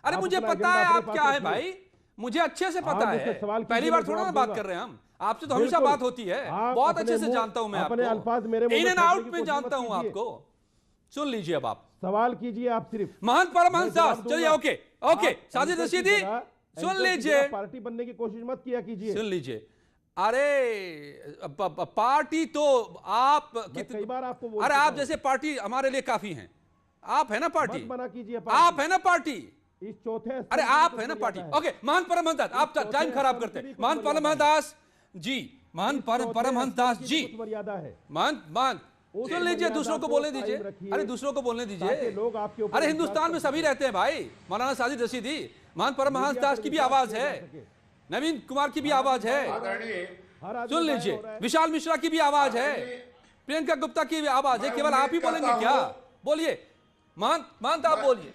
अरे मुझे पता है आप क्या है भाई, मुझे अच्छे से पता है, पहली बार थोड़ा ना बात कर रहे हैं हम, आपसे तो हमेशा बात होती है, बहुत अच्छे से जानता हूं मैं आपको, इन एंड आउट में जानता हूं आपको। सुन लीजिए अब आप सवाल कीजिए, आप सिर्फ महंत परमहंस दास, चलिए ओके ओके, साजिद रशीदी सुन लीजिए, पार्टी बनने की कोशिश मत किया कीजिए, सुन लीजिए। अरे पार्टी तो आप कई बार आपको अरे आप जैसे पार्टी हमारे लिए काफी हैं, आप है ना पार्टी, बना कीजिए, आप है ना पार्टी, इस चौथे, अरे आप है ना पार्टी। ओके महंत परमहंस दास, आप टाइम खराब करते हैं। महंत परमहंस दास जी, महंत परमहंस दास जी, मर्यादा है, महंत सुन लीजिए, दूसरों को बोलने दीजिए, अरे दूसरों को बोलने दीजिए, लोग आपके ऊपर, अरे हिंदुस्तान में सभी रहते हैं भाई, मौलाना साजिद रशीदी, महंत परमहंस दास की भी आवाज है, नवीन कुमार की भी आवाज है, सुन लीजिए, विशाल मिश्रा की भी आवाज है, प्रियंका गुप्ता की भी आवाज है, केवल आप ही बोलेंगे क्या? बोलिए महंत आप बोलिए।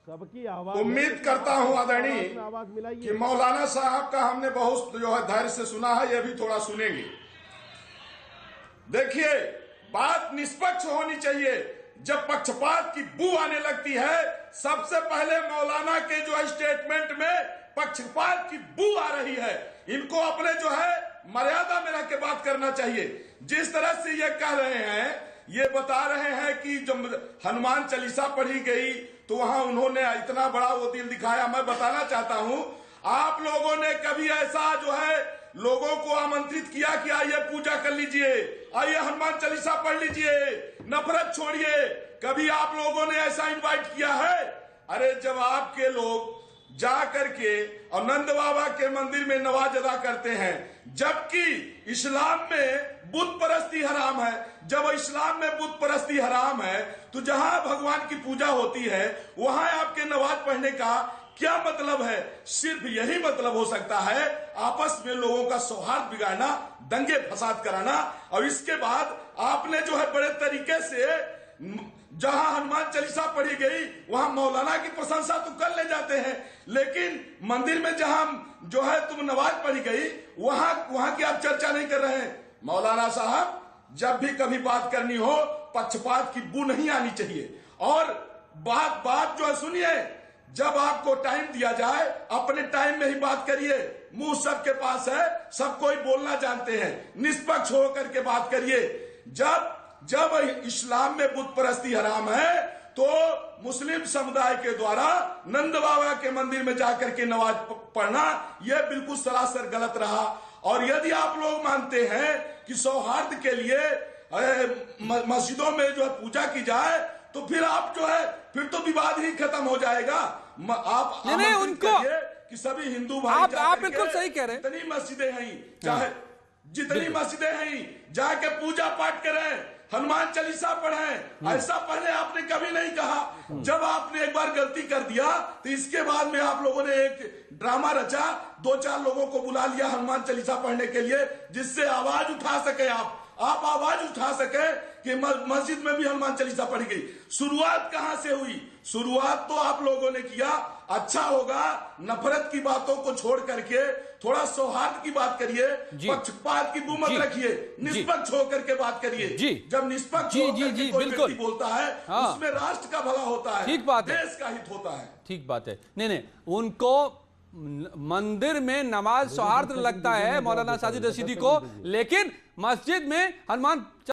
सबकी आवाज, उम्मीद करता हूं आदरणीय कि मौलाना साहब का हमने बहुत जो है धैर्य से सुना है, ये भी थोड़ा सुनेंगे। देखिए, बात निष्पक्ष होनी चाहिए। जब पक्षपात की बू आने लगती है, सबसे पहले मौलाना के जो है स्टेटमेंट में पक्षपात की बू आ रही है, इनको अपने जो है मर्यादा में रह के बात करना चाहिए। जिस तरह से ये कह रहे हैं, ये बता रहे हैं कि जब हनुमान चालीसा पढ़ी गई तो वहां उन्होंने इतना बड़ा वो दिल दिखाया। मैं बताना चाहता हूं, आप लोगों ने कभी ऐसा जो है लोगों को आमंत्रित किया कि आइए पूजा कर लीजिए, आइए हनुमान चालीसा पढ़ लीजिए, नफरत छोड़िए, कभी आप लोगों ने ऐसा इनवाइट किया है? अरे जब आपके लोग जा करके और नंद बाबा के मंदिर में नवाज अदा करते हैं, जबकि इस्लाम में बुत परस्ती हराम है, जब इस्लाम में बुत परस्ती हराम है तो जहां भगवान की पूजा होती है वहां आपके नमाज पढ़ने का क्या मतलब है? सिर्फ यही मतलब हो सकता है आपस में लोगों का सौहार्द बिगाड़ना, दंगे फसाद कराना। और इसके बाद आपने जो है बड़े तरीके से जहां हनुमान चालीसा पढ़ी गई वहां मौलाना की प्रशंसा तो कर ले जाते हैं, लेकिन मंदिर में जहां जो है तुम नमाज पढ़ी गई वहां की आप चर्चा नहीं कर रहे हैं। मौलाना साहब, जब भी कभी बात करनी हो पक्षपात की बू नहीं आनी चाहिए। और बात जो है सुनिए, जब आपको टाइम दिया जाए अपने टाइम में ही बात करिए, मुंह सबके पास है, सब कोई बोलना जानते हैं, निष्पक्ष होकर के बात करिए। जब इस्लाम में बुत परस्ती हराम है तो मुस्लिम समुदाय के द्वारा नंद बाबा के मंदिर में जाकर के नमाज पढ़ना यह बिल्कुल सरासर गलत रहा। और यदि आप लोग मानते हैं कि सौहार्द के लिए मस्जिदों में जो है पूजा की जाए तो फिर आप जो है फिर तो विवाद ही खत्म हो जाएगा। आप नहीं उनको कि सभी हिंदू भाई आप बिल्कुल सही कह रहे हैं, जितनी मस्जिदें हैं चाहे जितनी मस्जिदें हैं जाके पूजा पाठ करें, हनुमान चालीसा पढ़ें। ऐसा पहले आपने कभी नहीं कहा। जब आपने एक बार गलती कर दिया तो इसके बाद में आप लोगों ने एक ड्रामा रचा, 2-4 लोगों को बुला लिया हनुमान चालीसा पढ़ने के लिए, जिससे आवाज उठा सके आप आवाज उठा सके कि मस्जिद में भी हनुमान चालीसा पढ़ी गई। शुरुआत कहां से हुई? शुरुआत तो आप लोगों ने किया। अच्छा होगा नफरत की बातों को छोड़ करके थोड़ा सौहार्द की बात करिए, पक्षपात की बू मत रखिए, निष्पक्ष होकर के बात करिए। जब निष्पक्ष होकर के कोई व्यक्ति बोलता है उसमें राष्ट्र का भला होता है, ठीक बात है, देश का हित होता है। ठीक बात है। नहीं उनको मंदिर में नमाज सौहार्द लगता है मौलाना साजिद रशीदी को, लेकिन मस्जिद में हनुमान